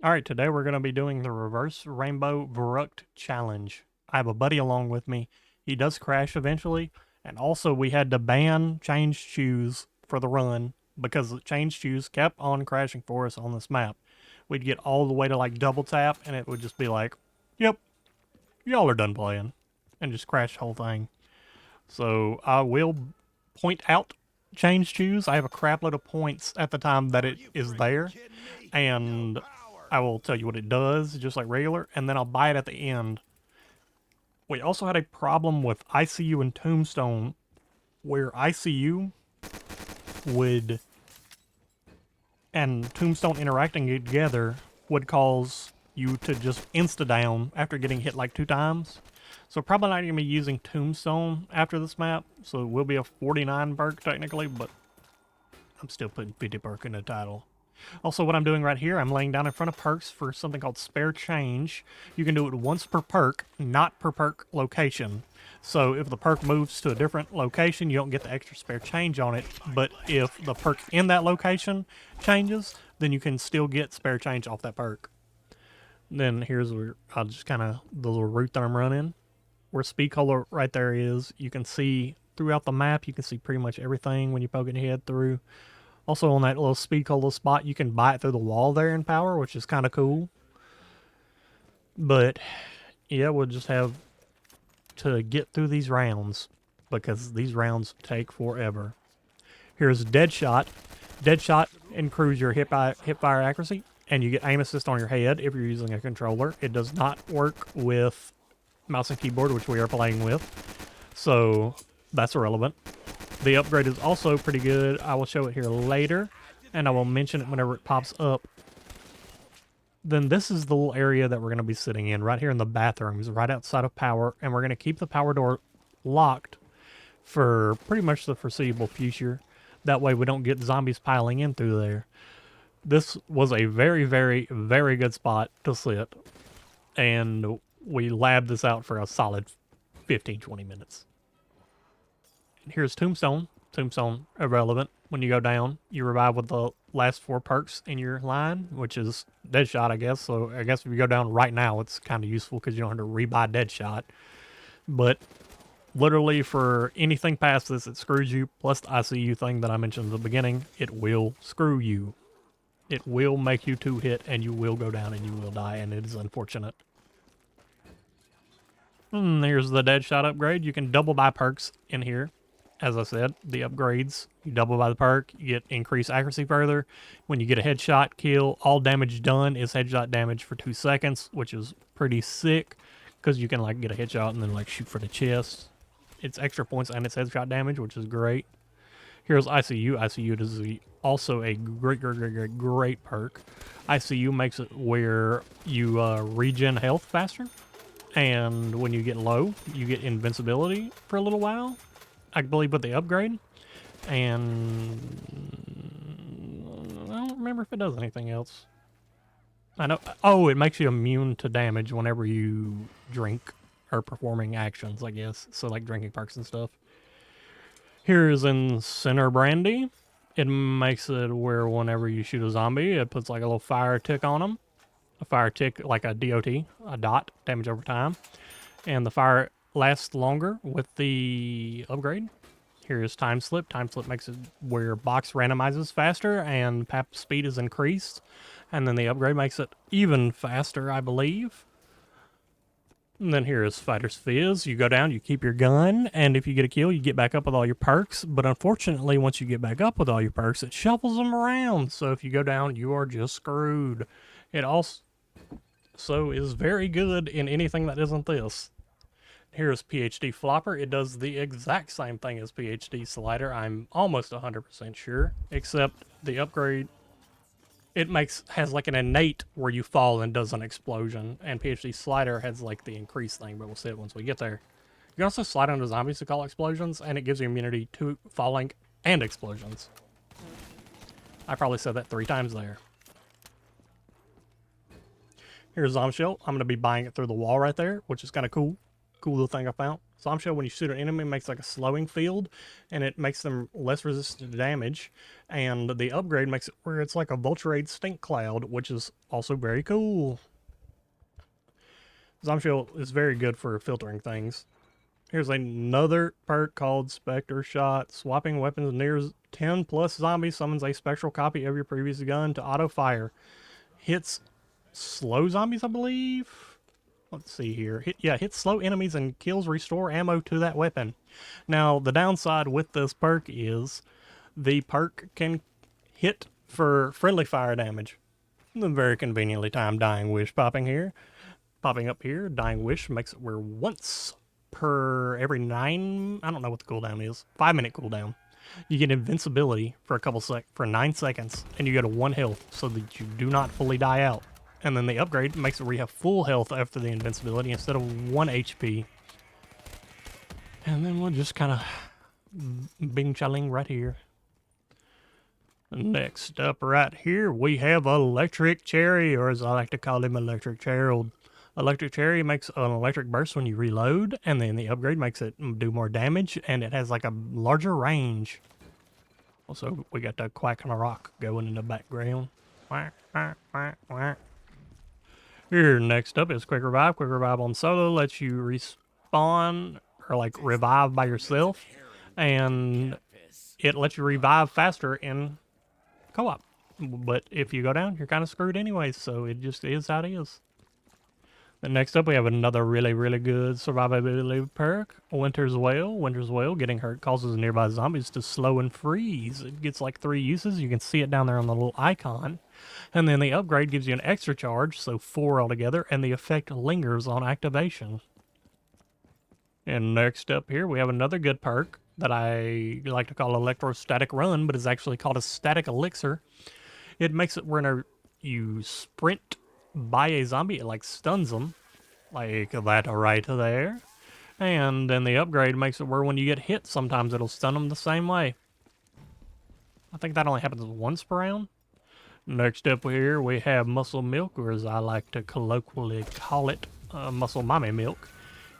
Alright, today we're going to be doing the reverse rainbow Verruckt challenge. I have a buddy along with me. He does crash eventually, and also we had to ban change shoes for the run because the change shoes kept on crashing for us on this map. We'd get all the way to like double tap, and it would just be like, yep, y'all are done playing, and just crash the whole thing. So I will point out change shoes. I have a crap load of points at the time that it is there, and I will tell you what it does, just like regular, and then I'll buy it at the end. We also had a problem with ICU and Tombstone, where ICU would and Tombstone interacting together would cause you to just insta-down after getting hit like 2 times. So probably not going to be using Tombstone after this map, so it will be a 49 perk technically, but I'm still putting 50 perk in the title. Also, what I'm doing right here, I'm laying down in front of perks for something called spare change. You can do it once per perk, not per perk location. So if the perk moves to a different location, you don't get the extra spare change on it. But if the perk in that location changes, then you can still get spare change off that perk. Then here's where I'll just kind of, the little route that I'm running. Where speed color right there is, you can see throughout the map, you can see pretty much everything when you poke your head through. Also on that little speed cola spot, you can buy it through the wall there in power, which is kind of cool. But yeah, we'll just have to get through these rounds because these rounds take forever. Here's Deadshot. Deadshot improves your hip fire accuracy, and you get aim assist on your head if you're using a controller. It does not work with mouse and keyboard, which we are playing with, so that's irrelevant. The upgrade is also pretty good. I will show it here later, and I will mention it whenever it pops up. Then this is the little area that we're going to be sitting in, right here in the bathrooms, right outside of power, and we're going to keep the power door locked for pretty much the foreseeable future. That way we don't get zombies piling in through there. This was a very, very, very good spot to sit, and we labbed this out for a solid 15-20 minutes. Here's Tombstone. Tombstone irrelevant. When you go down, you revive with the last 4 perks in your line, which is Deadshot, I guess. So I guess if you go down right now, it's kind of useful because you don't have to rebuy Deadshot. But literally for anything past this, it screws you. Plus the ICU thing that I mentioned at the beginning, it will screw you. It will make you 2-hit and you will go down and you will die, and it is unfortunate. Here's the Deadshot upgrade. You can double buy perks in here. As I said, the upgrades, you double by the perk, you get increased accuracy further. When you get a headshot kill, all damage done is headshot damage for 2 seconds, which is pretty sick because you can like get a headshot and then like shoot for the chest. It's extra points and it's headshot damage, which is great. Here's ICU. ICU is also a great perk. ICU makes it where you regen health faster, and when you get low, you get invincibility for a little while. I believe with the upgrade, and I don't remember if it does anything else. I know. Oh, it makes you immune to damage whenever you drink or performing actions, I guess. So like drinking perks and stuff. Here's in Center Brandy. It makes it where whenever you shoot a zombie, it puts like a little fire tick on them. A fire tick, like a DOT, a dot, damage over time. And the fire lasts longer with the upgrade. Here's Time Slip. Time Slip makes it where box randomizes faster and pap speed is increased. And then the upgrade makes it even faster, I believe. And then here is Fighter's Fizz. You go down, you keep your gun, and if you get a kill, you get back up with all your perks. But unfortunately, once you get back up with all your perks, it shuffles them around. So if you go down, you are just screwed. It also is very good in anything that isn't this. Here's PhD Flopper. It does the exact same thing as PhD Slider. I'm almost 100% sure, except the upgrade, it has like an innate where you fall and does an explosion, and PhD Slider has like the increased thing, but we'll see it once we get there. You can also slide onto zombies to call explosions, and it gives you immunity to falling and explosions. I probably said that 3 times there. Here's Zombshell. I'm going to be buying it through the wall right there, which is kind of cool. Cool little thing I found. Zombshell, when you shoot an enemy, makes like a slowing field, and it makes them less resistant to damage. And the upgrade makes it where it's like a Vulturade stink cloud, which is also very cool. Zombshell is very good for filtering things. Here's another perk called Spectre Shot. Swapping weapons near 10 plus zombies summons a spectral copy of your previous gun to auto fire. Hits slow zombies, I believe. Let's see here. Hits slow enemies and kills restore ammo to that weapon. Now, the downside with this perk is the perk can hit for friendly fire damage. The very conveniently timed Dying Wish popping up here. Dying Wish makes it where once per every 9, I don't know what the cooldown is, 5-minute cooldown, you get invincibility for for 9 seconds, and you go to 1 health so that you do not fully die out. And then the upgrade makes it where you have full health after the invincibility instead of 1 HP. And then we'll just kind of bing-chaling right here. Next up right here, we have Electric Cherry, or as I like to call him, Electric Gerald. Electric Cherry makes an electric burst when you reload, and then the upgrade makes it do more damage, and it has like a larger range. Also, we got the Quack on a Rock going in the background. Quack, quack, quack, quack. Here, next up is Quick Revive. Quick Revive on solo lets you respawn, or like revive by yourself, and it lets you revive faster in co-op. But if you go down, you're kind of screwed anyways, so it just is how it is. Then next up, we have another really, really good survivability perk, Winter's Wail. Winter's Wail, getting hurt causes nearby zombies to slow and freeze. It gets like 3 uses. You can see it down there on the little icon. And then the upgrade gives you an extra charge, so 4 altogether, and the effect lingers on activation. And next up here, we have another good perk that I like to call Electrostatic Run, but is actually called a Static Elixir. It makes it where you sprint by a zombie, it like stuns them, like that right there. And then the upgrade makes it where when you get hit, sometimes it'll stun them the same way. I think that only happens once per round. Next up here, we have Muscle Milk, or as I like to colloquially call it, Muscle Mommy Milk.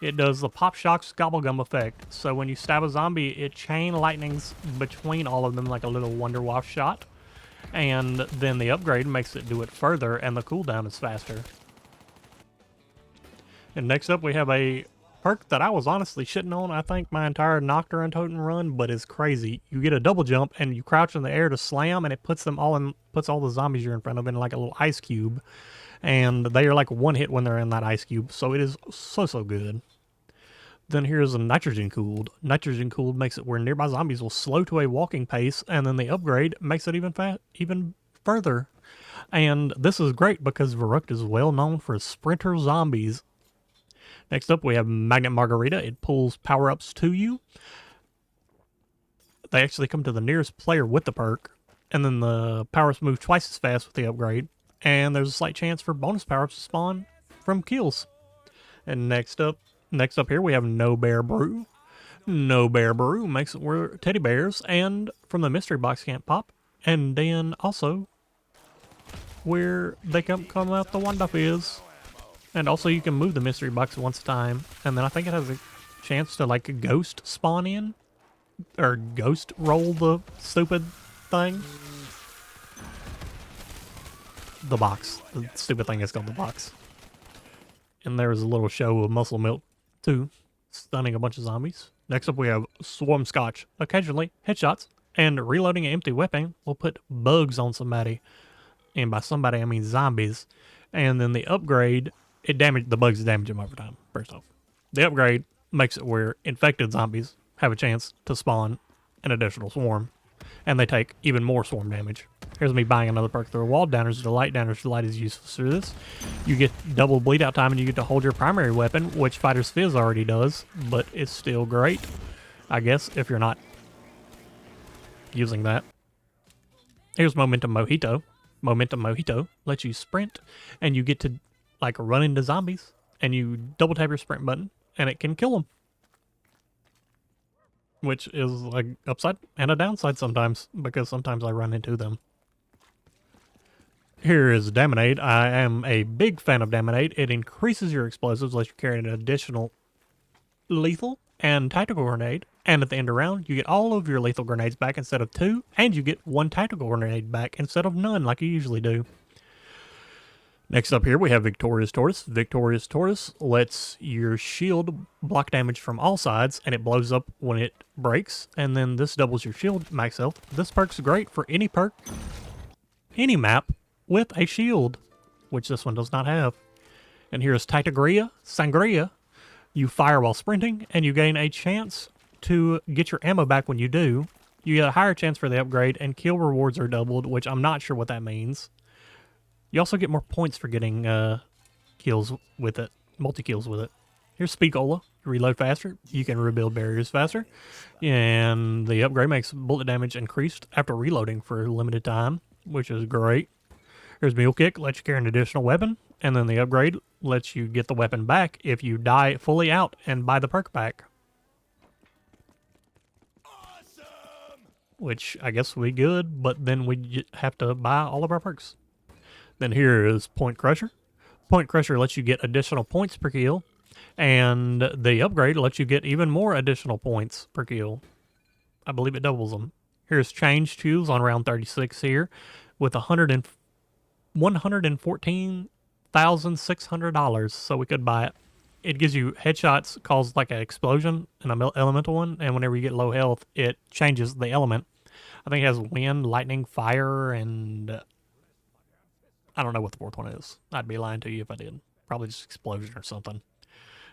It does the Pop Shock's Gobblegum effect. So when you stab a zombie, it chain lightnings between all of them like a little Wonder Waff shot. And then the upgrade makes it do it further, and the cooldown is faster. And next up, we have a perk that I was honestly shitting on, I think, my entire Nocturne and Totem run, but is crazy. You get a double jump, and you crouch in the air to slam, and it puts all the zombies you're in front of in like a little ice cube. And they are like 1 hit when they're in that ice cube, so it is so good. Then here's a Nitrogen Cooled. Nitrogen Cooled makes it where nearby zombies will slow to a walking pace, and then the upgrade makes it even further. And this is great because Verruckt is well known for sprinter zombies. Next up, we have Magnet Margarita. It pulls power-ups to you. They actually come to the nearest player with the perk, and then the powers move twice as fast with the upgrade, and there's a slight chance for bonus power-ups to spawn from kills. And next up here, we have No Bear Brew. No Bear Brew makes it where teddy bears and from the mystery box can't pop. And then also where they come out the Wanda Fizz. And also you can move the mystery box once a time. And then I think it has a chance to like ghost spawn in. Or ghost roll the stupid thing. The box. The stupid thing is called the box. And there's a little show of Muscle Milk too, stunning a bunch of zombies. Next up, we have Swarm Scotch. Occasionally, headshots and reloading an empty weapon will put bugs on somebody. And by somebody, I mean zombies. And then the upgrade, the bugs damage them over time, first off. The upgrade makes it where infected zombies have a chance to spawn an additional swarm. And they take even more swarm damage. Here's me buying another perk through a wall. Downers Delight. Downers Delight is useful through this. You get double bleed out time and you get to hold your primary weapon, which Fighter's Fizz already does, but it's still great, I guess, if you're not using that. Here's Momentum Mojito. Momentum Mojito lets you sprint and you get to like run into zombies and you double tap your sprint button and it can kill them. Which is like upside and a downside sometimes, because sometimes I run into them. Here is Daminade. I am a big fan of Daminade. It increases your explosives, lets you carry an additional lethal, and tactical grenade. And at the end of the round, you get all of your lethal grenades back instead of 2, and you get 1 tactical grenade back instead of none like you usually do. Next up here, we have Victorious Tortoise. Victorious Tortoise lets your shield block damage from all sides, and it blows up when it breaks, and then this doubles your shield max health. This perk's great for any perk, any map, with a shield, which this one does not have. And here's Sangria. You fire while sprinting, and you gain a chance to get your ammo back when you do. You get a higher chance for the upgrade, and kill rewards are doubled, which I'm not sure what that means. You also get more points for getting kills with it, multi-kills with it. Here's Speakola. You reload faster. You can rebuild barriers faster. And the upgrade makes bullet damage increased after reloading for a limited time, which is great. Here's Mule Kick. Lets you carry an additional weapon. And then the upgrade lets you get the weapon back if you die fully out and buy the perk back. Awesome! Which I guess would be good, but then we have to buy all of our perks. Then here is Point Crusher. Point Crusher lets you get additional points per kill, and the upgrade lets you get even more additional points per kill. I believe it doubles them. Here's Change Tools on round 36 here with $114,600, so we could buy it. It gives you headshots, cause like an explosion and an elemental one, and whenever you get low health, it changes the element. I think it has wind, lightning, fire, and I don't know what the 4th one is. I'd be lying to you if I did. Probably just explosion or something.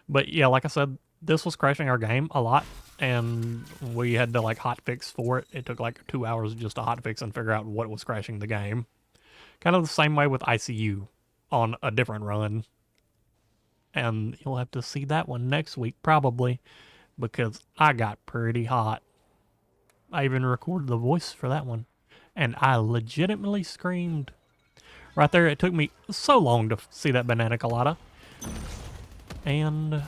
But yeah, like I said, this was crashing our game a lot, and we had to like hotfix for it. It took like 2 hours just to hotfix and figure out what was crashing the game. Kind of the same way with ICU on a different run. And you'll have to see that one next week probably, because I got pretty hot. I even recorded the voice for that one, and I legitimately screamed. Right there, it took me so long to see that banana colada. And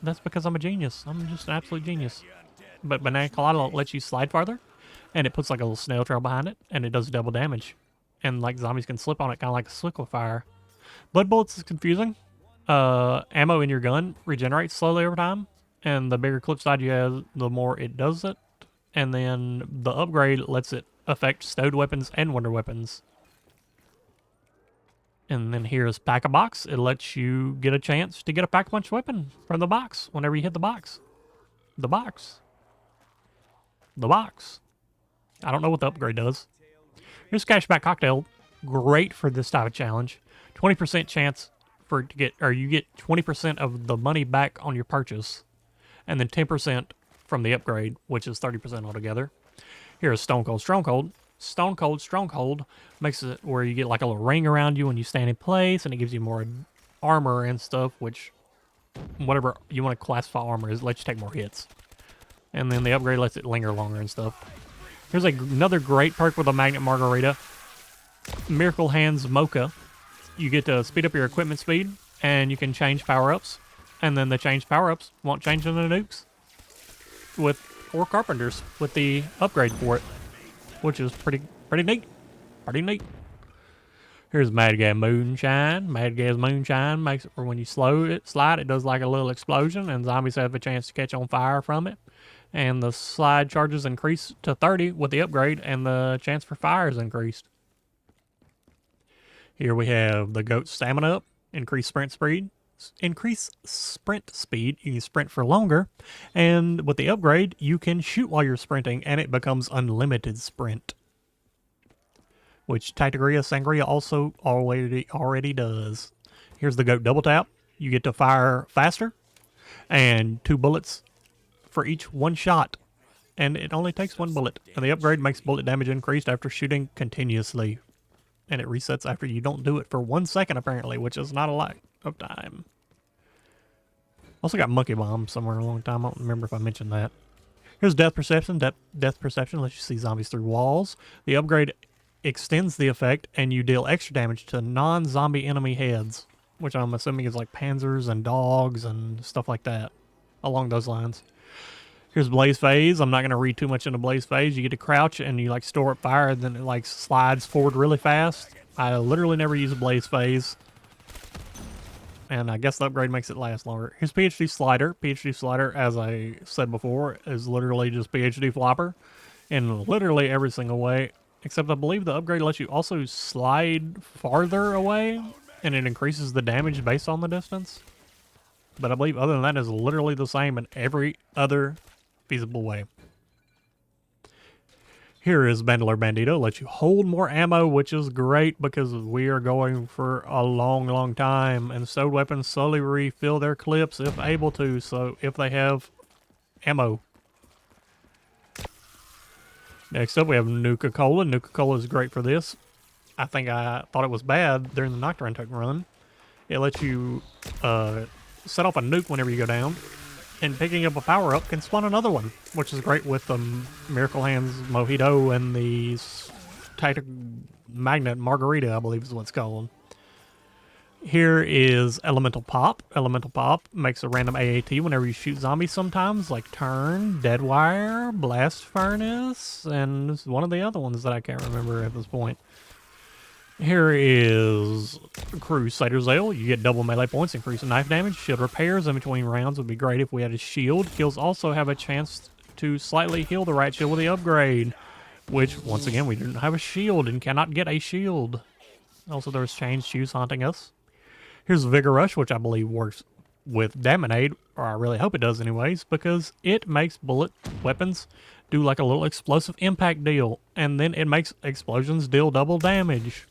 that's because I'm a genius. I'm just an absolute genius. But banana colada lets you slide farther, and it puts like a little snail trail behind it, and it does double damage. And like zombies can slip on it, kind of like a liquefier. Blood bullets is confusing. Ammo in your gun regenerates slowly over time, and the bigger clip side you have, the more it does it. And then the upgrade lets it affect stowed weapons and wonder weapons. And then here's Pack-a-Box. It lets you get a chance to get a Pack-a-Punch weapon from the box whenever you hit the box. The box. The box. I don't know what the upgrade does. Here's Cashback Cocktail. Great for this type of challenge. 20% chance for it to get, or you get 20% of the money back on your purchase. And then 10% from the upgrade, which is 30% altogether. Here's Stone Cold Stronghold. Stone Cold Stronghold makes it where you get like a little ring around you when you stand in place, and it gives you more armor and stuff, which whatever you want to classify armor is, lets you take more hits. And then the upgrade lets it linger longer and stuff. Here's another great perk with a Magnet Margarita. Miracle Hands Mocha. You get to speed up your equipment speed, and you can change power-ups. And then the changed power-ups won't change into nukes or carpenters with the upgrade for it, which is pretty neat. Pretty neat. Here's Mad Gas Moonshine. Mad Gas Moonshine makes it for when you slide, it does like a little explosion, and zombies have a chance to catch on fire from it. And the slide charges increase to 30 with the upgrade, and the chance for fire is increased. Here we have the Goat Stamina Up, increased sprint speed. Increase sprint speed, you can sprint for longer, and with the upgrade you can shoot while you're sprinting, and it becomes unlimited sprint, which Sangria also already does. Here's the Goat Double Tap. You get to fire faster, and 2 bullets for each 1 shot, and it only takes 1 bullet. And the upgrade makes bullet damage increased after shooting continuously, and it resets after you don't do it for 1 second apparently, which is not a lot of time. Also got Monkey Bomb somewhere a long time. I don't remember if I mentioned that. Here's Death Perception. Death Perception lets you see zombies through walls. The upgrade extends the effect, and you deal extra damage to non-zombie enemy heads, which I'm assuming is like panzers and dogs and stuff like that, along those lines. Here's Blaze Phase. I'm not going to read too much into Blaze Phase. You get to crouch, and you like store up fire, and then it like slides forward really fast. I literally never use a Blaze Phase. And I guess the upgrade makes it last longer. Here's PhD Slider. PhD Slider, as I said before, is literally just PhD Flopper in literally every single way. Except I believe the upgrade lets you also slide farther away, and it increases the damage based on the distance. But I believe other than that is literally the same in every other feasible way. Here is Bandolier Bandito. Lets you hold more ammo, which is great because we are going for a long, long time. And stowed weapons slowly refill their clips if able to, so if they have ammo. Next up, we have Nuka-Cola. Nuka-Cola is great for this. I think I thought it was bad during the Nocturne Tech run. It lets you set off a nuke whenever you go down. And picking up a power-up can spawn another one, which is great with the Miracle Hands Mojito and the Tactic Magnet Margarita, I believe is what it's called. Here is Elemental Pop. Elemental Pop makes a random AAT whenever you shoot zombies sometimes, like Turn, Deadwire, Blast Furnace, and one of the other ones that I can't remember at this point. Here is Crusader's Ale. You get double melee points, increase knife damage, shield repairs in between rounds would be great if we had a shield. Kills also have a chance to slightly heal the right shield with the upgrade, which, once again, we didn't have a shield and cannot get a shield. Also, there's Change Shoes haunting us. Here's Vigor Rush, which I believe works with Daminade, or I really hope it does anyways, because it makes bullet weapons do like a little explosive impact deal, and then it makes explosions deal double damage.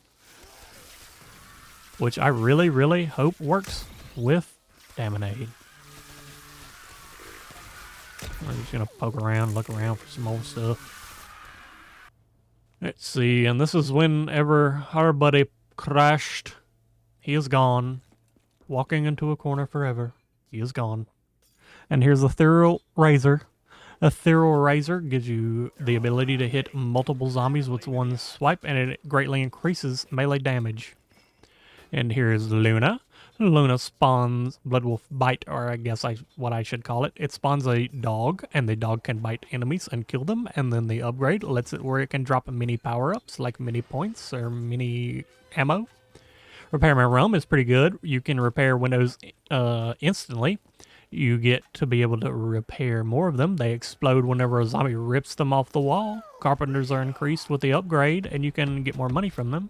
Which I really, really hope works with Daminade. We're just going to poke around, look around for some old stuff. Let's see, and this is whenever our buddy crashed. He is gone. Walking into a corner forever. He is gone. And here's a Ethereal Razor. Ethereal Razor gives you the ability to hit multiple zombies with one swipe, and it greatly increases melee damage. And here is Luna. Luna spawns Bloodwolf Bite, or I guess what I should call it. It spawns a dog, and the dog can bite enemies and kill them. And then the upgrade lets it where it can drop mini power-ups, like mini points or mini ammo. Repairman Realm is pretty good. You can repair windows instantly. You get to be able to repair more of them. They explode whenever a zombie rips them off the wall. Carpenters are increased with the upgrade, and you can get more money from them.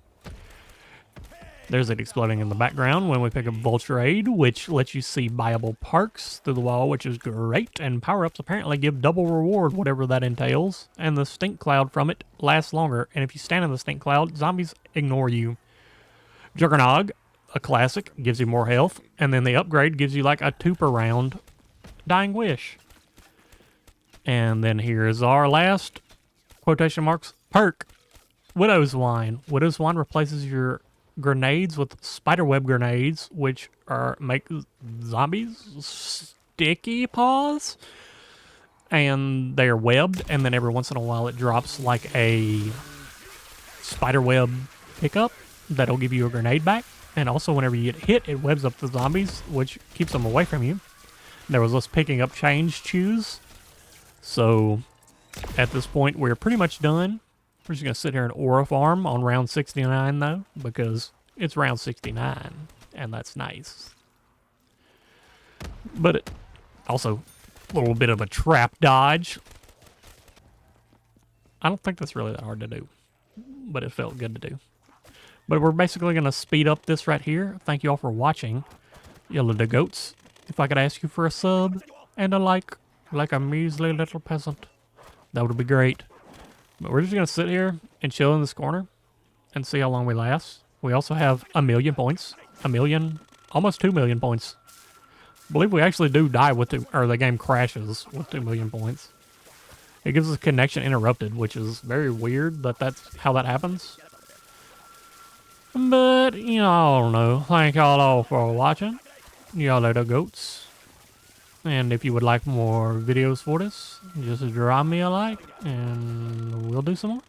There's it exploding in the background when we pick up Vulture Aid, which lets you see buyable perks through the wall, which is great. And power-ups apparently give double reward, whatever that entails. And the stink cloud from it lasts longer. And if you stand in the stink cloud, zombies ignore you. Juggernog, a classic, gives you more health. And then the upgrade gives you like a 2 per round Dying Wish. And then here's our last, quotation marks, perk. Widow's Wine. Widow's Wine replaces your grenades with spiderweb grenades, which make zombies sticky paws, and they are webbed, and then every once in a while it drops like a spiderweb pickup that'll give you a grenade back. And also whenever you get hit, it webs up the zombies, which keeps them away from you. There was us picking up Change Shoes, so at this point we're pretty much done. We're just going to sit here and aura farm on round 69, though, because it's round 69, and that's nice. But it also, a little bit of a trap dodge. I don't think that's really that hard to do, but it felt good to do. But we're basically going to speed up this right here. Thank you all for watching. Yellow the Goats, if I could ask you for a sub and a like a measly little peasant, that would be great. But we're just going to sit here and chill in this corner and see how long we last. We also have 1,000,000 points. 1,000,000, almost 2,000,000 points. I believe we actually do die with the game crashes with 2,000,000 points. It gives us connection interrupted, which is very weird, but that's how that happens. But, you know, I don't know. Thank y'all all for watching. Y'all little goats. And if you would like more videos for this, just drop me a like, and we'll do some more.